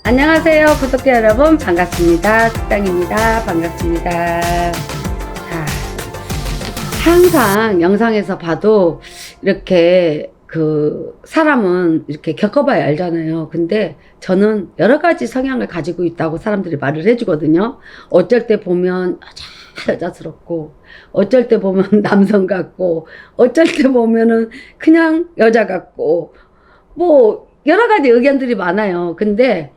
안녕하세요 구독자 여러분, 반갑습니다. 숙당입니다. 반갑습니다. 자, 항상 영상에서 봐도 이렇게 사람은 이렇게 겪어봐야 알잖아요. 근데 저는 여러 가지 성향을 가지고 있다고 사람들이 말을 해주거든요. 어쩔 때 보면 여자스럽고, 어쩔 때 보면 남성 같고, 어쩔 때 보면은 그냥 여자 같고, 뭐 여러 가지 의견들이 많아요. 근데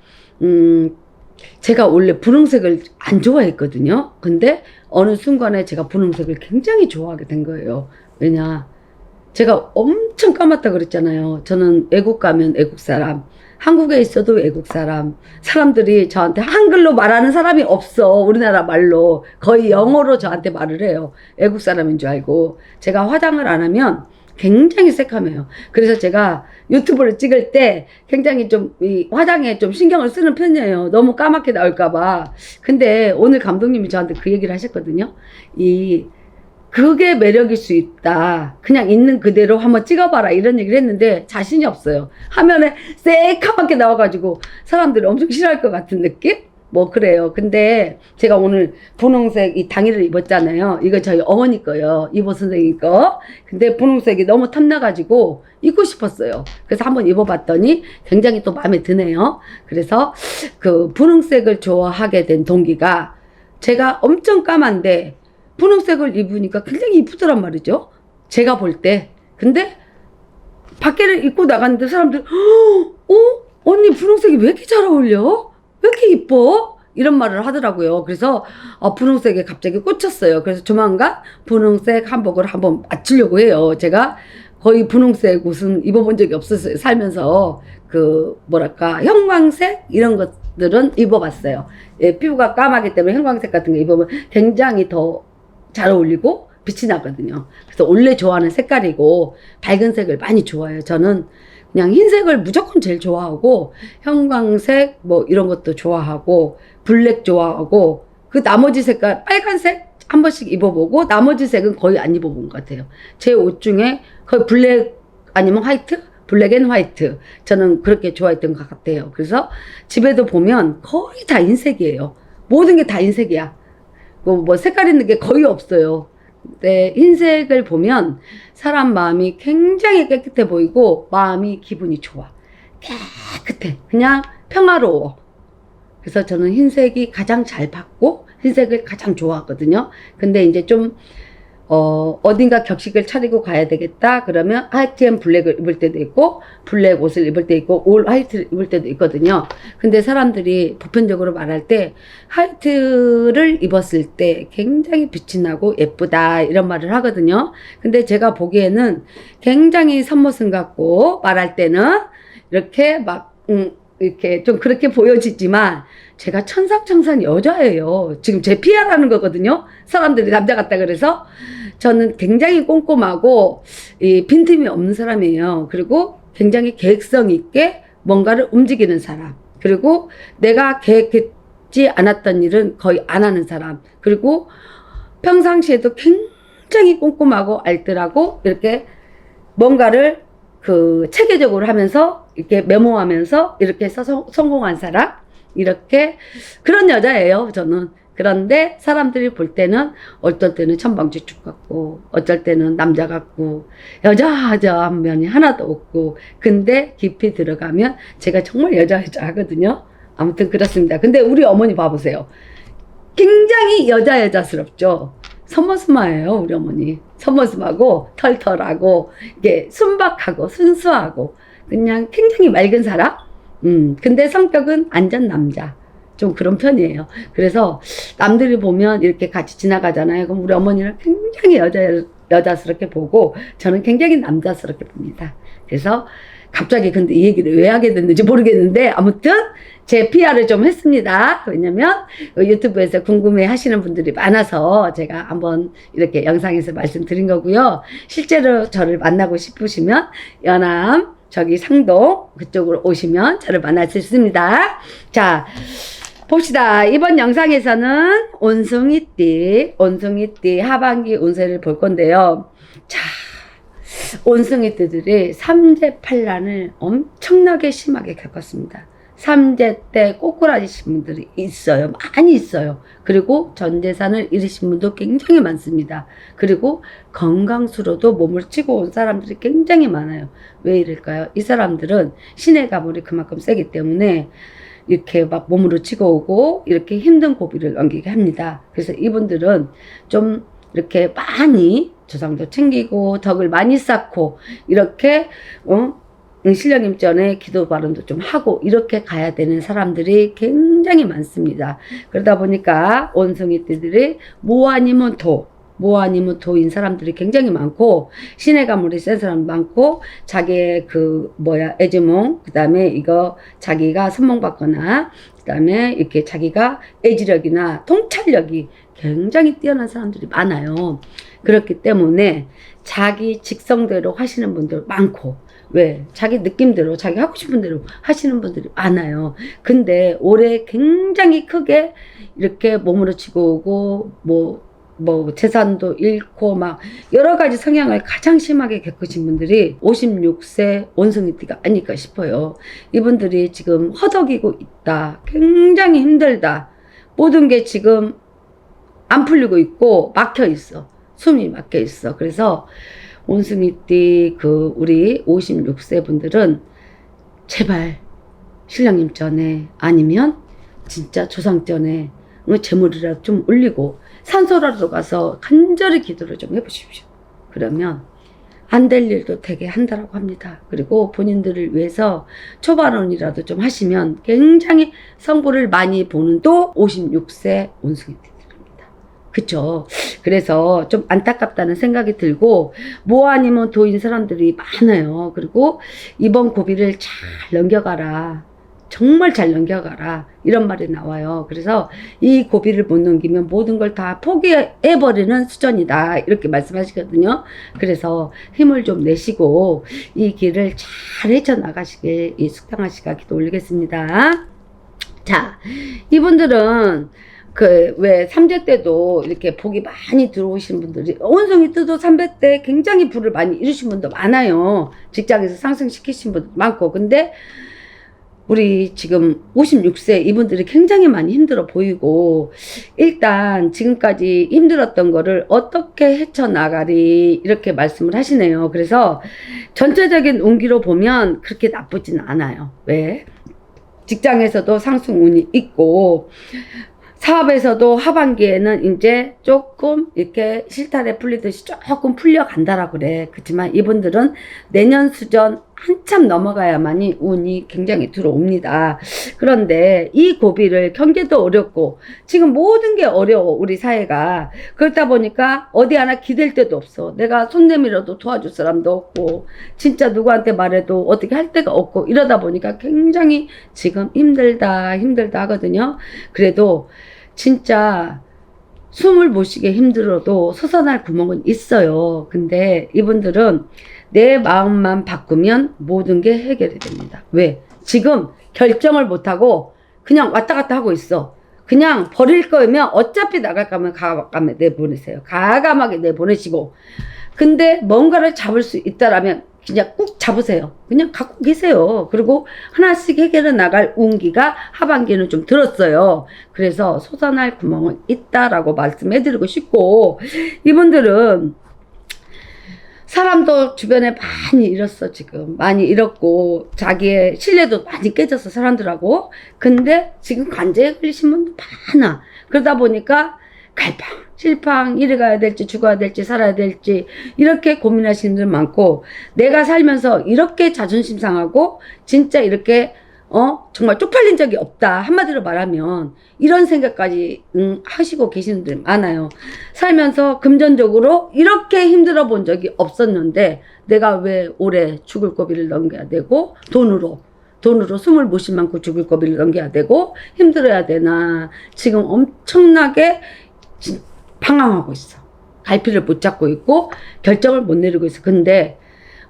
제가 원래 분홍색을 안 좋아했거든요. 근데 어느 순간에 제가 분홍색을 굉장히 좋아하게 된 거예요. 왜냐, 제가 엄청 까맣다 그랬잖아요. 저는 외국 가면 외국 사람, 한국에 있어도 외국 사람. 사람들이 저한테 한글로 말하는 사람이 없어. 우리나라 말로. 거의 영어로 저한테 말을 해요. 외국 사람인 줄 알고. 제가 화장을 안 하면 굉장히 새카매요. 그래서 제가 유튜브를 찍을 때 굉장히 좀 이 화장에 좀 신경을 쓰는 편이에요. 너무 까맣게 나올까봐. 근데 오늘 감독님이 저한테 그 얘기를 하셨거든요. 그게 매력일 수 있다. 그냥 있는 그대로 한번 찍어봐라. 이런 얘기를 했는데 자신이 없어요. 화면에 새까맣게 나와가지고 사람들이 엄청 싫어할 것 같은 느낌? 뭐 그래요. 근데 제가 오늘 분홍색 이 당의를 입었잖아요. 이거 저희 어머니 거요. 이보 선생님 거. 근데 분홍색이 너무 탐나가지고 입고 싶었어요. 그래서 한번 입어봤더니 굉장히 또 마음에 드네요. 그래서 그 분홍색을 좋아하게 된 동기가, 제가 엄청 까만데 분홍색을 입으니까 굉장히 이쁘더란 말이죠. 제가 볼 때. 근데 밖에를 입고 나갔는데 사람들, 언니 분홍색이 왜 이렇게 잘 어울려? 왜 이렇게 이뻐? 이런 말을 하더라고요. 그래서 분홍색에 갑자기 꽂혔어요. 그래서 조만간 분홍색 한복을 한번 맞추려고 해요. 제가 거의 분홍색 옷은 입어본 적이 없었어요. 살면서 뭐랄까 형광색 이런 것들은 입어봤어요. 예, 피부가 까마기 때문에 형광색 같은 거 입으면 굉장히 더 잘 어울리고 빛이 나거든요. 그래서 원래 좋아하는 색깔이고 밝은 색을 많이 좋아해요. 저는 그냥 흰색을 무조건 제일 좋아하고, 형광색 뭐 이런 것도 좋아하고, 블랙 좋아하고, 그 나머지 색깔 빨간색 한 번씩 입어보고 나머지 색은 거의 안 입어본 것 같아요. 제 옷 중에 거의 블랙 아니면 화이트? 블랙 앤 화이트. 저는 그렇게 좋아했던 것 같아요. 그래서 집에도 보면 거의 다 흰색이에요. 모든 게 다 흰색이야. 뭐 색깔 있는 게 거의 없어요. 네, 흰색을 보면 사람 마음이 굉장히 깨끗해 보이고 마음이 기분이 좋아. 깨끗해. 그냥 평화로워. 그래서 저는 흰색이 가장 잘 받고 흰색을 가장 좋아하거든요. 근데 이제 좀 어딘가 격식을 차리고 가야 되겠다 그러면 화이트 앤 블랙을 입을 때도 있고, 블랙 옷을 입을 때 있고, 올 화이트를 입을 때도 있거든요. 근데 사람들이 보편적으로 말할 때 화이트를 입었을 때 굉장히 빛이 나고 예쁘다 이런 말을 하거든요. 근데 제가 보기에는 굉장히 선머슴 같고, 말할 때는 이렇게 이렇게 좀 그렇게 보여지지만 제가 천상천상 여자예요. 지금 제 PR하는 거거든요. 사람들이 남자 같다 그래서. 저는 굉장히 꼼꼼하고 빈틈이 없는 사람이에요. 그리고 굉장히 계획성 있게 뭔가를 움직이는 사람. 그리고 내가 계획했지 않았던 일은 거의 안 하는 사람. 그리고 평상시에도 굉장히 꼼꼼하고 알뜰하고 이렇게 뭔가를 체계적으로 하면서 이렇게 메모하면서 이렇게 해서 성공한 사람. 이렇게 그런 여자예요, 저는. 그런데 사람들이 볼 때는 어떨 때는 천방지축 같고, 어쩔 때는 남자 같고, 여자한 면이 하나도 없고, 근데 깊이 들어가면 제가 정말 여자 하거든요. 아무튼 그렇습니다. 근데 우리 어머니 봐보세요. 굉장히 여자스럽죠. 선머스마예요, 우리 어머니. 선머스마고 털털하고 이게 순박하고 순수하고 그냥 굉장히 맑은 사람. 근데 성격은 완전 남자. 좀 그런 편이에요. 그래서 남들이 보면 이렇게 같이 지나가잖아요. 그럼 우리 어머니는 굉장히 여자스럽게 보고 저는 굉장히 남자스럽게 봅니다. 그래서 갑자기 근데 이 얘기를 왜 하게 됐는지 모르겠는데 아무튼 제 PR을 좀 했습니다. 왜냐면 유튜브에서 궁금해 하시는 분들이 많아서 제가 한번 이렇게 영상에서 말씀드린 거고요. 실제로 저를 만나고 싶으시면 연암 저기 상동 그쪽으로 오시면 저를 만날 수 있습니다. 자, 봅시다. 이번 영상에서는 온숭이띠 하반기 운세를 볼 건데요. 자, 온숭이띠들이 삼재팔란을 엄청나게 심하게 겪었습니다. 삼재 때 꼬꾸라지신 분들이 있어요. 많이 있어요. 그리고 전 재산을 잃으신 분도 굉장히 많습니다. 그리고 건강수로도 몸을 치고 온 사람들이 굉장히 많아요. 왜 이럴까요? 이 사람들은 신의 가물이 그만큼 세기 때문에 이렇게 막 몸으로 치고 오고 이렇게 힘든 고비를 넘기게 합니다. 그래서 이분들은 좀 이렇게 많이 조상도 챙기고 덕을 많이 쌓고 이렇게 신령님 전에 기도 발언도 좀 하고 이렇게 가야 되는 사람들이 굉장히 많습니다. 그러다 보니까 원숭이띠들이 모 아니면 도인 사람들이 굉장히 많고 신의 가물이 센 사람 많고 자기의 애지몽 그 다음에 이거 자기가 선몽받거나 그 다음에 이렇게 자기가 애지력이나 통찰력이 굉장히 뛰어난 사람들이 많아요. 그렇기 때문에 자기 직성대로 하시는 분들 많고 왜? 자기 느낌대로 자기 하고 싶은 대로 하시는 분들이 많아요. 근데 올해 굉장히 크게 이렇게 몸으로 치고 오고 뭐 재산도 잃고 막 여러 가지 성향을 가장 심하게 겪으신 분들이 56세 원숭이띠가 아닐까 싶어요. 이분들이 지금 허덕이고 있다. 굉장히 힘들다. 모든 게 지금 안 풀리고 있고 막혀 있어. 숨이 막혀 있어. 그래서 원숭이띠 우리 56세 분들은 제발 신령님 전에 아니면 진짜 조상 전에 재물이라도 좀 올리고 산소라도 가서 간절히 기도를 좀 해보십시오. 그러면 안 될 일도 되게 한다라고 합니다. 그리고 본인들을 위해서 초발언이라도 좀 하시면 굉장히 성부를 많이 보는 또 56세 원숭이띠. 그쵸. 그래서 좀 안타깝다는 생각이 들고 뭐 아니면 도인 사람들이 많아요. 그리고 이번 고비를 잘 넘겨가라. 정말 잘 넘겨가라. 이런 말이 나와요. 그래서 이 고비를 못 넘기면 모든 걸 다 포기해버리는 수준이다. 이렇게 말씀하시거든요. 그래서 힘을 좀 내시고 이 길을 잘 헤쳐나가시길 이 숙당하시가 기도 올리겠습니다. 자, 이분들은 왜 삼재 때도 이렇게 복이 많이 들어오신 분들이 원숭이 띠도 삼재 때 굉장히 부를 많이 이루신 분도 많아요. 직장에서 상승시키신 분도 많고. 근데 우리 지금 56세 이분들이 굉장히 많이 힘들어 보이고 일단 지금까지 힘들었던 거를 어떻게 헤쳐나가리 이렇게 말씀을 하시네요. 그래서 전체적인 운기로 보면 그렇게 나쁘진 않아요. 왜? 직장에서도 상승운이 있고 사업에서도 하반기에는 이제 조금 이렇게 실타래 풀리듯이 조금 풀려간다라고 그래. 그렇지만 이분들은 내년 수전 한참 넘어가야만이 운이 굉장히 들어옵니다. 그런데 이 고비를 경제도 어렵고 지금 모든 게 어려워 우리 사회가. 그렇다 보니까 어디 하나 기댈 데도 없어. 내가 손 내밀어도 도와줄 사람도 없고 진짜 누구한테 말해도 어떻게 할 데가 없고 이러다 보니까 굉장히 지금 힘들다 하거든요. 그래도 진짜 숨을 못 쉬게 힘들어도 솟아날 구멍은 있어요. 근데 이분들은 내 마음만 바꾸면 모든 게 해결이 됩니다. 왜? 지금 결정을 못하고 그냥 왔다 갔다 하고 있어. 그냥 버릴 거면 어차피 나갈 거면 가감에 내보내세요. 가감하게 내보내시고. 근데 뭔가를 잡을 수 있다라면 그냥 꾹 잡으세요. 그냥 갖고 계세요. 그리고 하나씩 해결해 나갈 운기가 하반기는 좀 들었어요. 그래서 솟아날 구멍은 있다라고 말씀해드리고 싶고 이분들은 사람도 주변에 많이 잃었어. 지금 많이 잃었고 자기의 신뢰도 많이 깨졌어 사람들하고. 근데 지금 관제에 걸리신 분도 많아. 그러다 보니까 갈팡실팡 이래 가야 될지 죽어야 될지 살아야 될지 이렇게 고민하시는 분들 많고 내가 살면서 이렇게 자존심 상하고 진짜 이렇게 정말 쪽팔린 적이 없다 한마디로 말하면 이런 생각까지 하시고 계시는 분들 많아요. 살면서 금전적으로 이렇게 힘들어 본 적이 없었는데 내가 왜 올해 죽을 고비를 넘겨야 되고 돈으로 숨을 못 쉴 만큼 죽을 고비를 넘겨야 되고 힘들어야 되나. 지금 엄청나게 방황하고 있어. 갈피를 못 잡고 있고 결정을 못 내리고 있어. 근데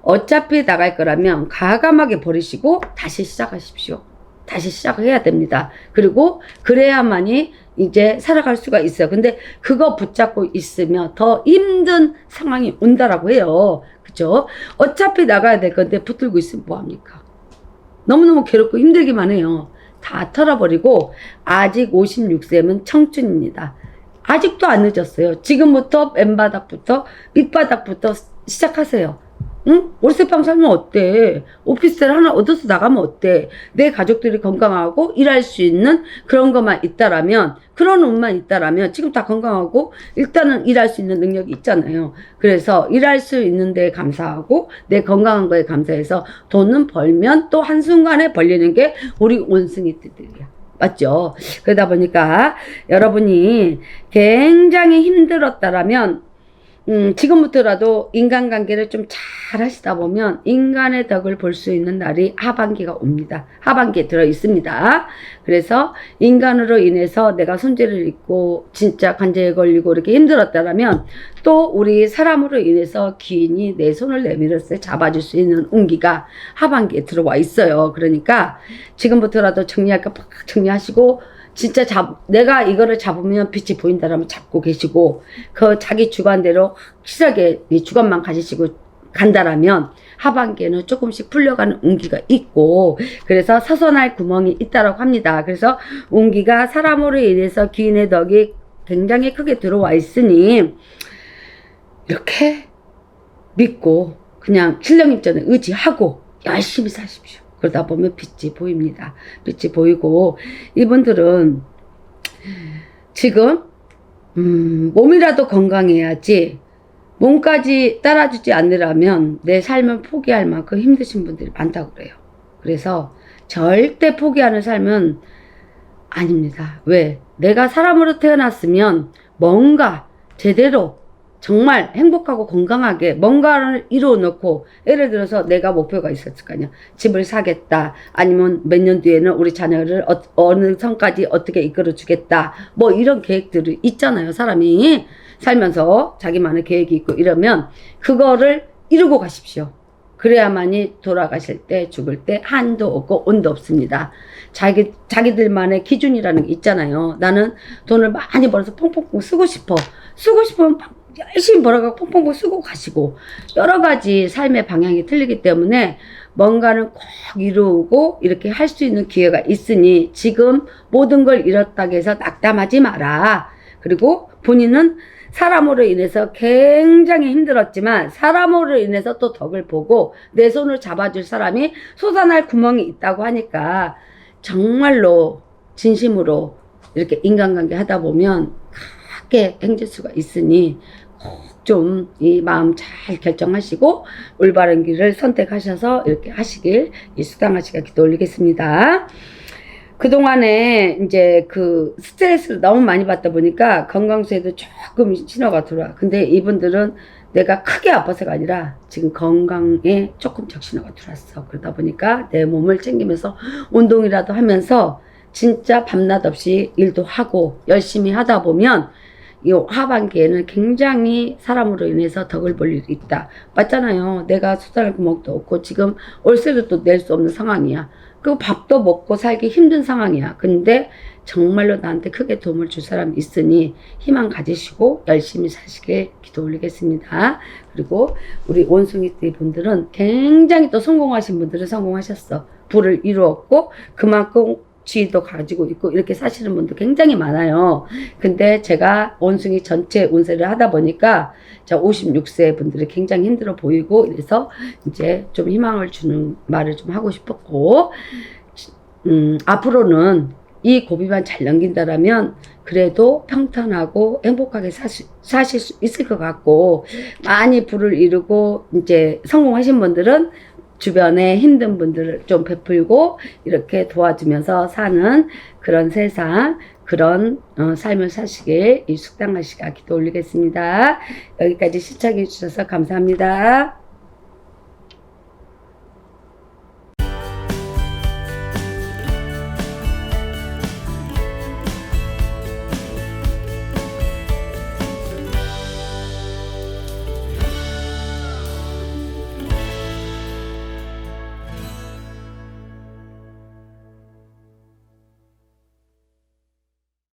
어차피 나갈 거라면 가감하게 버리시고 다시 시작하십시오. 다시 시작을 해야 됩니다. 그리고 그래야만이 이제 살아갈 수가 있어요. 근데 그거 붙잡고 있으면 더 힘든 상황이 온다라고 해요. 그죠? 어차피 나가야 될 건데 붙들고 있으면 뭐합니까? 너무너무 괴롭고 힘들기만 해요. 다 털어버리고 아직 56세면 청춘입니다. 아직도 안 늦었어요. 지금부터 맨바닥부터 밑바닥부터 시작하세요. 응? 월세방 살면 어때? 오피스텔 하나 얻어서 나가면 어때? 내 가족들이 건강하고 일할 수 있는 그런 것만 있다라면, 그런 운만 있다라면, 지금 다 건강하고 일단은 일할 수 있는 능력이 있잖아요. 그래서 일할 수 있는 데 감사하고 내 건강한 거에 감사해서 돈은 벌면 또 한순간에 벌리는 게 우리 원숭이들이야. 맞죠? 그러다 보니까 여러분이 굉장히 힘들었다라면 지금부터라도 인간관계를 좀 잘 하시다 보면 인간의 덕을 볼 수 있는 날이 하반기가 옵니다. 하반기에 들어 있습니다. 그래서 인간으로 인해서 내가 손재를 입고 진짜 관제에 걸리고 이렇게 힘들었다라면 또 우리 사람으로 인해서 기인이 내 손을 내밀었을 때 잡아줄 수 있는 운기가 하반기에 들어와 있어요. 그러니까 지금부터라도 정리할 거 팍 정리하시고 진짜 내가 이거를 잡으면 빛이 보인다라면 잡고 계시고, 그 자기 주관대로 확실하게 이 주관만 가지시고 간다라면 하반기에는 조금씩 풀려가는 운기가 있고, 그래서 서서날 구멍이 있다라고 합니다. 그래서 운기가 사람으로 인해서 기인의 덕이 굉장히 크게 들어와 있으니 이렇게 믿고 그냥 신령입전에 의지하고 열심히 사십시오. 그러다 보면 빛이 보입니다. 빛이 보이고, 이분들은 지금 몸이라도 건강해야지 몸까지 따라주지 않으려면 내 삶을 포기할 만큼 힘드신 분들이 많다고 그래요. 그래서 절대 포기하는 삶은 아닙니다. 왜? 내가 사람으로 태어났으면 뭔가 제대로 정말 행복하고 건강하게 뭔가를 이루어 놓고, 예를 들어서 내가 목표가 있었을 거 아니야. 집을 사겠다. 아니면 몇 년 뒤에는 우리 자녀를 어느 선까지 어떻게 이끌어 주겠다. 뭐 이런 계획들이 있잖아요. 사람이 살면서 자기만의 계획이 있고 이러면 그거를 이루고 가십시오. 그래야만이 돌아가실 때 죽을 때 한도 없고 온도 없습니다. 자기들만의 기준이라는 게 있잖아요. 나는 돈을 많이 벌어서 퐁퐁퐁 쓰고 싶으면 열심히 벌어가고 퐁퐁퐁 쓰고 가시고, 여러 가지 삶의 방향이 틀리기 때문에 뭔가는 꼭 이루고 이렇게 할 수 있는 기회가 있으니 지금 모든 걸 잃었다고 해서 낙담하지 마라. 그리고 본인은 사람으로 인해서 굉장히 힘들었지만 사람으로 인해서 또 덕을 보고 내 손을 잡아줄 사람이 솟아날 구멍이 있다고 하니까 정말로 진심으로 이렇게 인간관계 하다 보면 크게 행질 수가 있으니 꼭 좀 이 마음 잘 결정하시고 올바른 길을 선택하셔서 이렇게 하시길 이 수당하시가 기도 올리겠습니다. 그동안에 이제 그 스트레스를 너무 많이 받다 보니까 건강수에도 조금 신호가 들어와. 근데 이분들은 내가 크게 아파서가 아니라 지금 건강에 조금 적신호가 들어왔어. 그러다 보니까 내 몸을 챙기면서 운동이라도 하면서 진짜 밤낮 없이 일도 하고 열심히 하다 보면 이 하반기에는 굉장히 사람으로 인해서 덕을 볼 일이 있다. 맞잖아요. 내가 수달할 구멍도 없고 지금 월세도 또 낼 수 없는 상황이야. 그 밥도 먹고 살기 힘든 상황이야. 근데 정말로 나한테 크게 도움을 줄 사람이 있으니 희망 가지시고 열심히 사시길 기도 올리겠습니다. 그리고 우리 원숭이띠 분들은 굉장히 또 성공하신 분들은 성공하셨어. 부를 이루었고 그만큼 지위도 가지고 있고 이렇게 사시는 분도 굉장히 많아요. 근데 제가 원숭이 전체 운세를 하다 보니까 저 56세 분들이 굉장히 힘들어 보이고 이래서 이제 좀 희망을 주는 말을 좀 하고 싶었고, 앞으로는 이 고비만 잘 넘긴다라면 그래도 평탄하고 행복하게 사실 수 있을 것 같고, 많이 부를 이루고 이제 성공하신 분들은 주변에 힘든 분들을 좀 베풀고 이렇게 도와주면서 사는 그런 세상, 그런 삶을 사시길 이 숙당하시가 기도 올리겠습니다. 여기까지 시청해 주셔서 감사합니다.